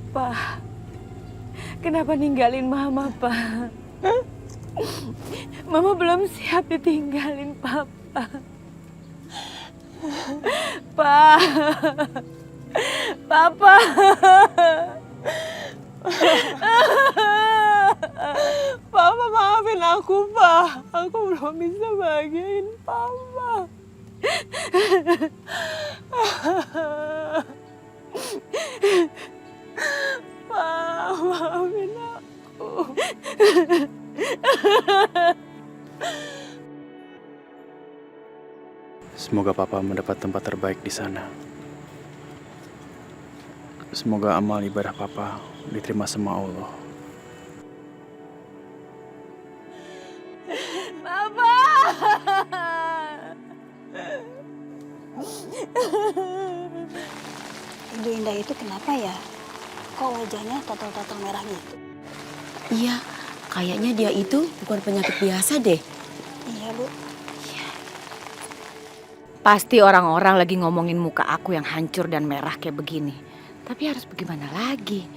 Pak, kenapa ninggalin Mama, Pak? Mama belum siap ditinggalin Papa. Pak, Papa. Papa maafin aku, Pak. Aku belum bisa bahagiain Papa. Pak, maafin aku. Semoga Papa mendapat tempat terbaik di sana. Semoga amal ibadah Papa diterima sama Allah. Papa! Ibu Indah itu kenapa ya? Kok wajahnya total-total merah gitu? Iya, kayaknya dia itu bukan penyakit biasa deh. Iya, Bu. Pasti orang-orang lagi ngomongin muka aku yang hancur dan merah kayak begini. Tapi harus bagaimana lagi?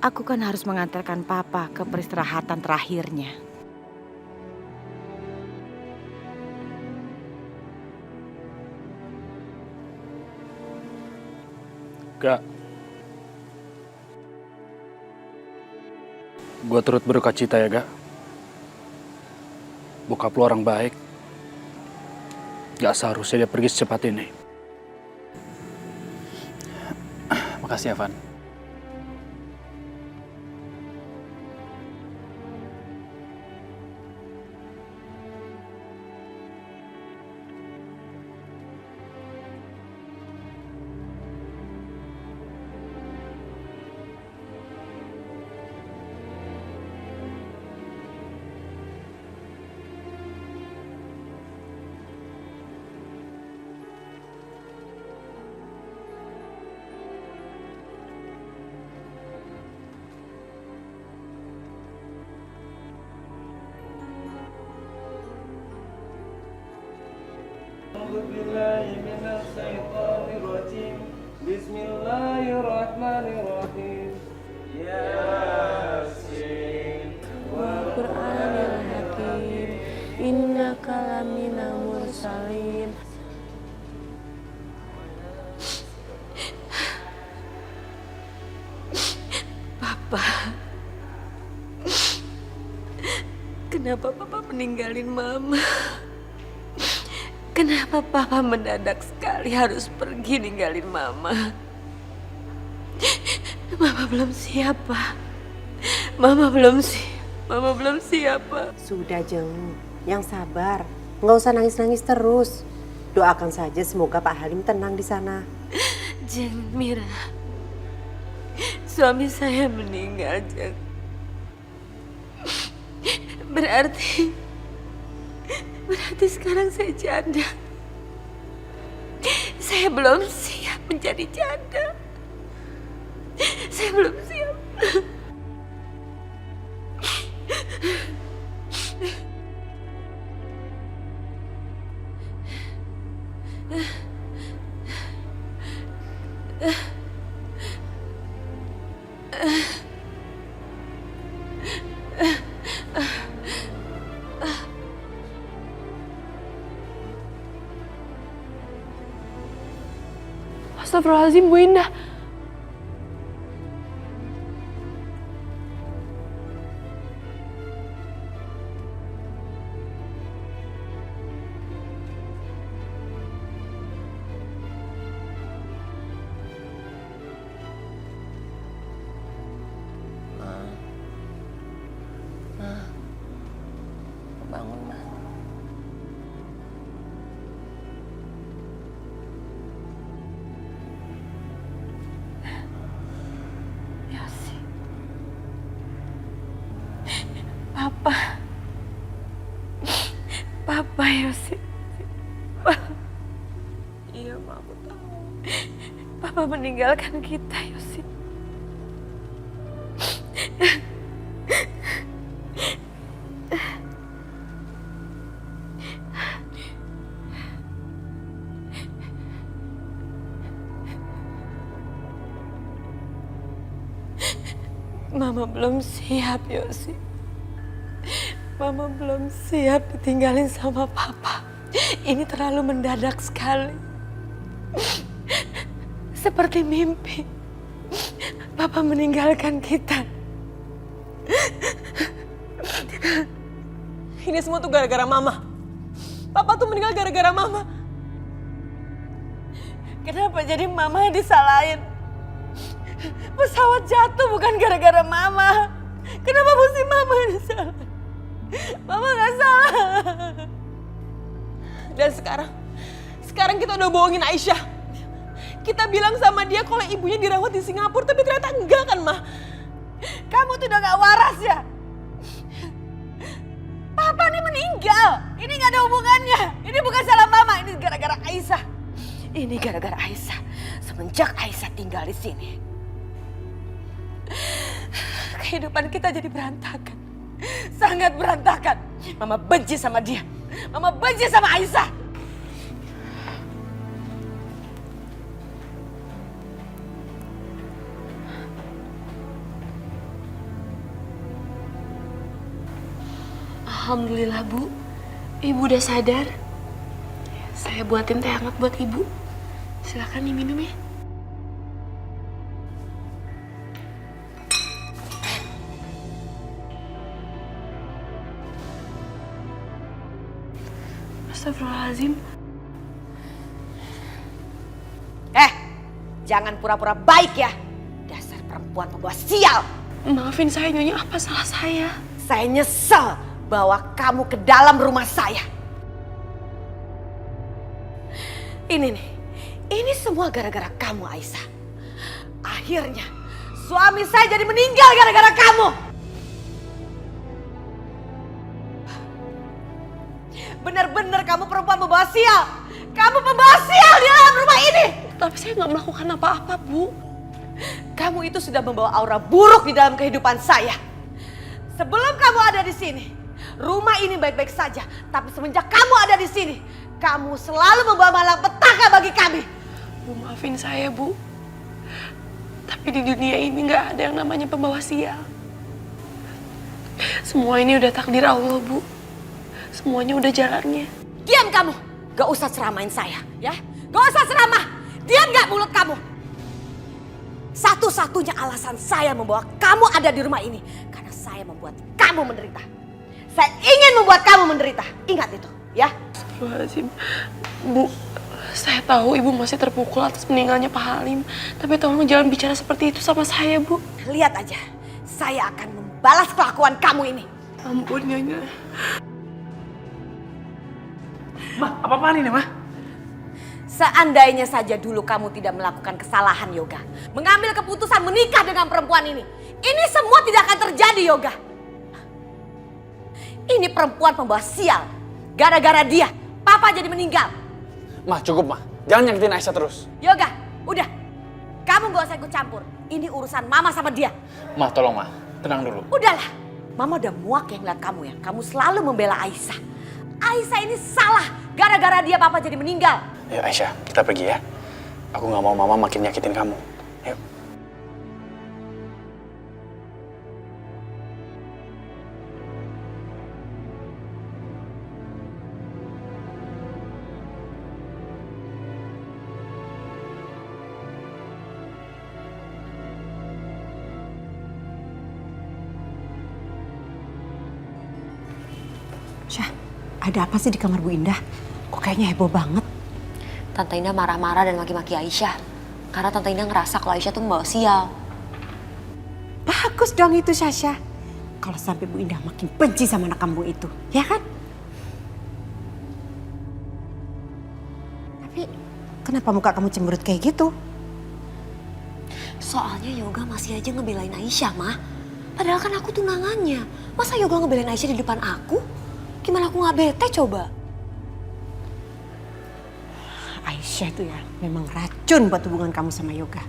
Aku kan harus mengantarkan Papa ke peristirahatan terakhirnya. Gak. Gua turut berduka cita ya, Gak. Bokap lu orang baik. Gak seharusnya dia pergi secepat ini. Makasih ya, Van. Bismillahirrahmanirrahim. Yasin Wal Qur'anil Hakim, innaka laminal mursalin. Papa, kenapa Papa meninggalin Mama? Kenapa Papa mendadak sekali harus pergi ninggalin Mama? Mama belum siap, Pak. Mama belum siap, Pak. Sudah, Jeng. Yang sabar. Nggak usah nangis-nangis terus. Doakan saja semoga Pak Halim tenang di sana. Jeng, Mira. Suami saya meninggal, Jeng. Berarti sekarang saya janda. Saya belum siap menjadi janda. Saya belum siap. Astagfirullahaladzim, Bu Indah. Bangun, Ma. Yosi. Papa Yosi. Iya, Ma, aku tahu. Papa meninggalkan kita, Yosi. Mama belum siap, Yosi. Mama belum siap ditinggalin sama papa. Ini terlalu mendadak sekali. Seperti mimpi. Papa meninggalkan kita. Ini semua tuh gara-gara mama. Papa tuh meninggal gara-gara mama. Kenapa jadi mama yang disalahin? Pesawat jatuh bukan gara-gara mama. Kenapa mesti mama yang disalahin? Mama gak salah. Dan sekarang kita udah bohongin Aisyah. Kita bilang sama dia kalau ibunya dirawat di Singapura, tapi ternyata enggak kan, Ma? Kamu tuh udah gak waras ya? Papa nih meninggal. Ini gak ada hubungannya. Ini bukan salah mama, ini gara-gara Aisyah. Ini gara-gara Aisyah. Semenjak Aisyah tinggal di sini, kehidupan kita jadi berantakan. Sangat berantakan. Mama benci sama dia. Mama benci sama Aisyah. Alhamdulillah, Bu. Ibu udah sadar. Saya buatin teh hangat buat Ibu. Silakan diminum ya. Astagfirullahaladzim. Jangan pura-pura baik ya. Dasar perempuan pembawa sial. Maafin saya, Nyonya. Apa salah saya? Saya nyesel bawa kamu ke dalam rumah saya. Ini nih, ini semua gara-gara kamu, Aisyah. Akhirnya suami saya jadi meninggal gara-gara kamu. Bener-bener kamu perempuan pembawa sial. Kamu pembawa sial di dalam rumah ini. Tapi saya nggak melakukan apa-apa, Bu. Kamu itu sudah membawa aura buruk di dalam kehidupan saya. Sebelum kamu ada di sini, rumah ini baik-baik saja. Tapi semenjak kamu ada di sini, kamu selalu membawa malapetaka bagi kami. Bu, maafin saya, Bu. Tapi di dunia ini nggak ada yang namanya pembawa sial. Semua ini udah takdir Allah, Bu. Semuanya udah jalannya. Diam kamu. Gak usah ceramain saya, ya. Gak usah ceramah. Diam gak mulut kamu. Satu-satunya alasan saya membawa kamu ada di rumah ini, karena saya membuat kamu menderita. Saya ingin membuat kamu menderita. Ingat itu, ya. Astagfirullahaladzim. Bu, saya tahu Ibu masih terpukul atas meninggalnya Pak Halim. Tapi tolong jangan bicara seperti itu sama saya, Bu. Lihat aja, saya akan membalas kelakuan kamu ini. Ampun, Nyonya. Ma, apa-apaan ini, Ma? Seandainya saja dulu kamu tidak melakukan kesalahan, Yoga. Mengambil keputusan menikah dengan perempuan ini. Ini semua tidak akan terjadi, Yoga. Ini perempuan pembawa sial. Gara-gara dia, Papa jadi meninggal. Ma, cukup, Ma. Jangan nyakitin Aisyah terus. Yoga, udah. Kamu gak usah ikut campur. Ini urusan Mama sama dia. Ma, tolong, Ma. Tenang dulu. Udahlah. Mama udah muak ya ngeliat kamu ya. Kamu selalu membela Aisyah. Aisyah ini salah. Gara-gara dia Papa jadi meninggal. Ayo Aisyah, kita pergi ya. Aku gak mau Mama makin nyakitin kamu. Yuk. Syah, ada apa sih di kamar Bu Indah? Kok kayaknya heboh banget? Tante Indah marah-marah dan maki-maki Aisyah. Karena Tante Indah ngerasa kalau Aisyah tuh membawa sial. Bagus dong itu, Syasha. Kalau sampai Bu Indah makin benci sama anak kampung itu, ya kan? Tapi kenapa muka kamu cemberut kayak gitu? Soalnya Yoga masih aja ngebelain Aisyah, Ma. Padahal kan aku tunangannya. Masa Yoga ngebelain Aisyah di depan aku? Gimana aku gak bete coba? Aisyah itu ya memang racun buat hubungan kamu sama Yoga.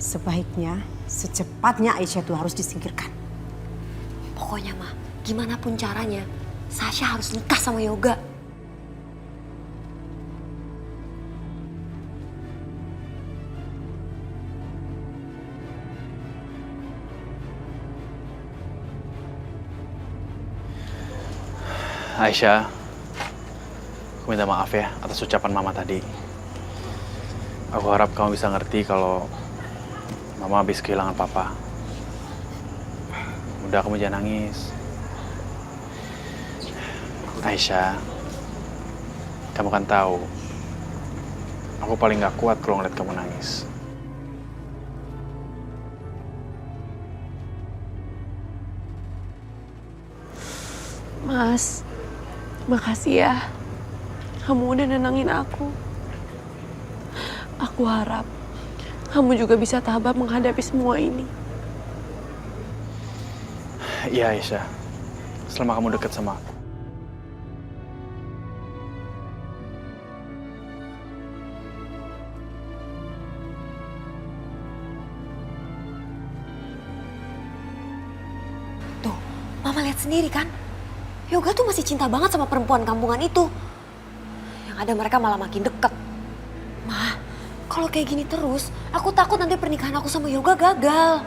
Sebaiknya secepatnya Aisyah itu harus disingkirkan. Pokoknya, Ma, gimana pun caranya, Sasha harus nikah sama Yoga. Aisyah, aku minta maaf ya atas ucapan Mama tadi. Aku harap kamu bisa ngerti kalau Mama habis kehilangan Papa. Udah, kamu jangan nangis. Aisyah, kamu kan tahu, aku paling gak kuat kalau ngeliat kamu nangis. Mas, makasih ya. Kamu udah nenangin aku. Aku harap kamu juga bisa tabah menghadapi semua ini. Iya Aisyah, selama kamu deket sama aku. Tuh, Mama lihat sendiri kan? Yoga tuh masih cinta banget sama perempuan kampungan itu. Yang ada mereka malah makin deket. Ma, kalau kayak gini terus, aku takut nanti pernikahan aku sama Yoga gagal.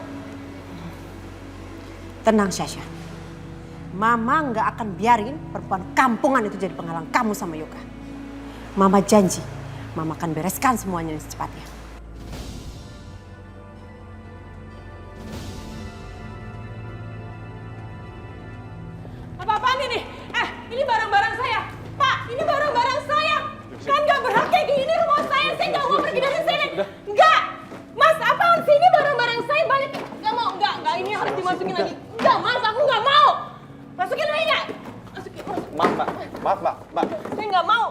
Tenang Syasha. Mama nggak akan biarin perempuan kampungan itu jadi penghalang kamu sama Yoga. Mama janji, Mama akan bereskan semuanya secepatnya. Apa-apaan ini? Ini barang-barang saya. Pak, ini barang-barang saya. Kan gak berhak kayak gini rumah saya. Saya gak mau pergi dari sini. Enggak. Mas, apaan sih? Ini barang-barang saya balik. Gak mau, enggak. Ini harus dimasukin lagi. Enggak, Mas, aku gak mau. Masukin lagi gak? Masukin. Maaf, Mbak. Maaf, Mbak. Mbak. Saya gak mau.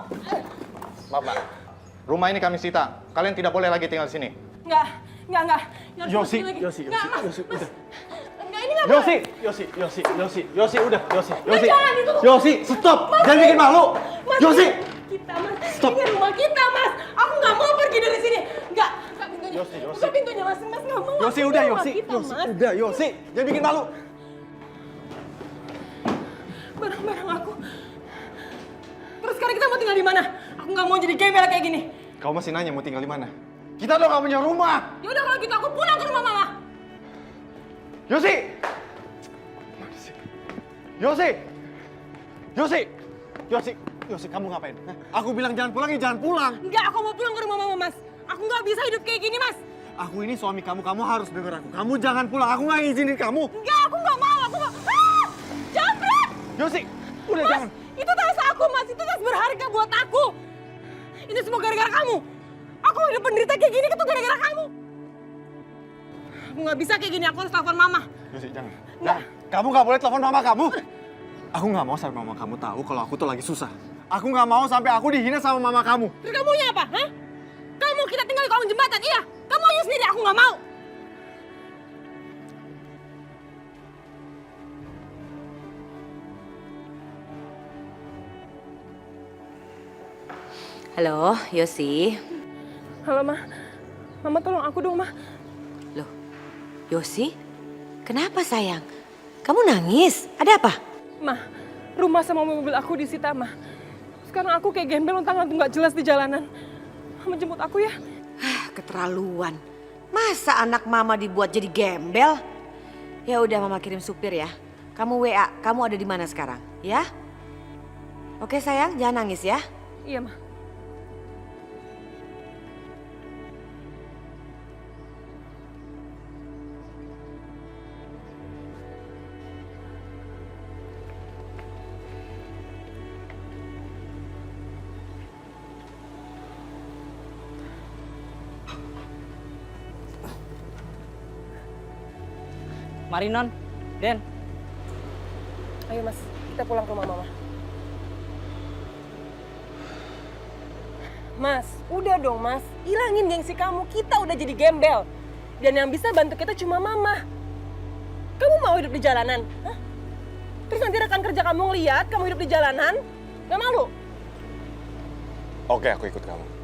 Maaf, Mbak. Rumah ini kami sita. Kalian tidak boleh lagi tinggal di sini. Enggak. Yang harus Yosi, masukin lagi. Yosi, Enggak, Mas. Yosi, Mas. udah. Enggak, ini gak boleh. Yosi, udah, Yosi. jangan, itu tuh. Yosi, stop. Jangan bikin malu. Mas, Yosi. Kita, Mas. Stop. Ini rumah kita, Mas. Aku nggak mau pergi dari sini. Nggak. Buka pintunya. Yosi. Buka pintunya, Mas. Mas nggak mau. Yosi, Ini udah, rumah Yosi. kita, Yosi, Mas. udah, Yosi. Jangan bikin malu. Barang-barang aku. Terus sekarang kita mau tinggal di mana? Aku nggak mau jadi gembel kayak gini. Kau masih nanya mau tinggal di mana? Kita udah gak punya rumah. Ya udah kalau gitu aku pulang ke rumah Mama. Yosi. Mana sih? Yosi. Yosi. Yosi. Yosi, kamu ngapain? Hah? Aku bilang jangan pulang, ya jangan pulang. Enggak, aku mau pulang ke rumah Mama, Mas. Aku nggak bisa hidup kayak gini, Mas. Aku ini suami kamu harus denger aku. Kamu jangan pulang, aku nggak ngizinin kamu. Enggak, aku nggak mau. Aku mau. Jangan berat. Yosi, udah Mas, jangan. itu tas aku, Mas. Itu tas berharga buat aku. Ini semua gara-gara kamu. Aku hidup penderita kayak gini itu gara-gara kamu. Aku nggak bisa kayak gini. Aku harus telepon Mama. Yosi, jangan. Jangan. Kamu nggak boleh telepon mama kamu. Aku nggak mau sampai mama kamu tahu kalau aku tuh lagi susah. Aku nggak mau sampai aku dihina sama mama kamu. Terus kamu maunya apa? Hah? Kamu kita tinggal di kolong jembatan, iya? Kamu aja sendiri, aku nggak mau. Halo, Yosi. Halo, Ma. Mama tolong aku dong, Ma. Loh, Yosi? Kenapa sayang? Kamu nangis? Ada apa? Ma, rumah sama mobil aku disita, Ma. Sekarang aku kayak gembel lontangan nggak jelas di jalanan. Mama jemput aku ya. Keterlaluan. Masa anak mama dibuat jadi gembel? Ya udah mama kirim supir ya. Kamu WA, kamu ada di mana sekarang? Ya? Oke sayang, jangan nangis ya. Iya, Ma. Mari Non, Den. Ayo, Mas. Kita pulang ke rumah Mama. Mas, udah dong, Mas. Ilangin gengsi kamu. Kita udah jadi gembel. Dan yang bisa bantu kita cuma Mama. Kamu mau hidup di jalanan? Hah? Terus nanti rekan kerja kamu ngeliat kamu hidup di jalanan, gak malu? Oke, aku ikut kamu.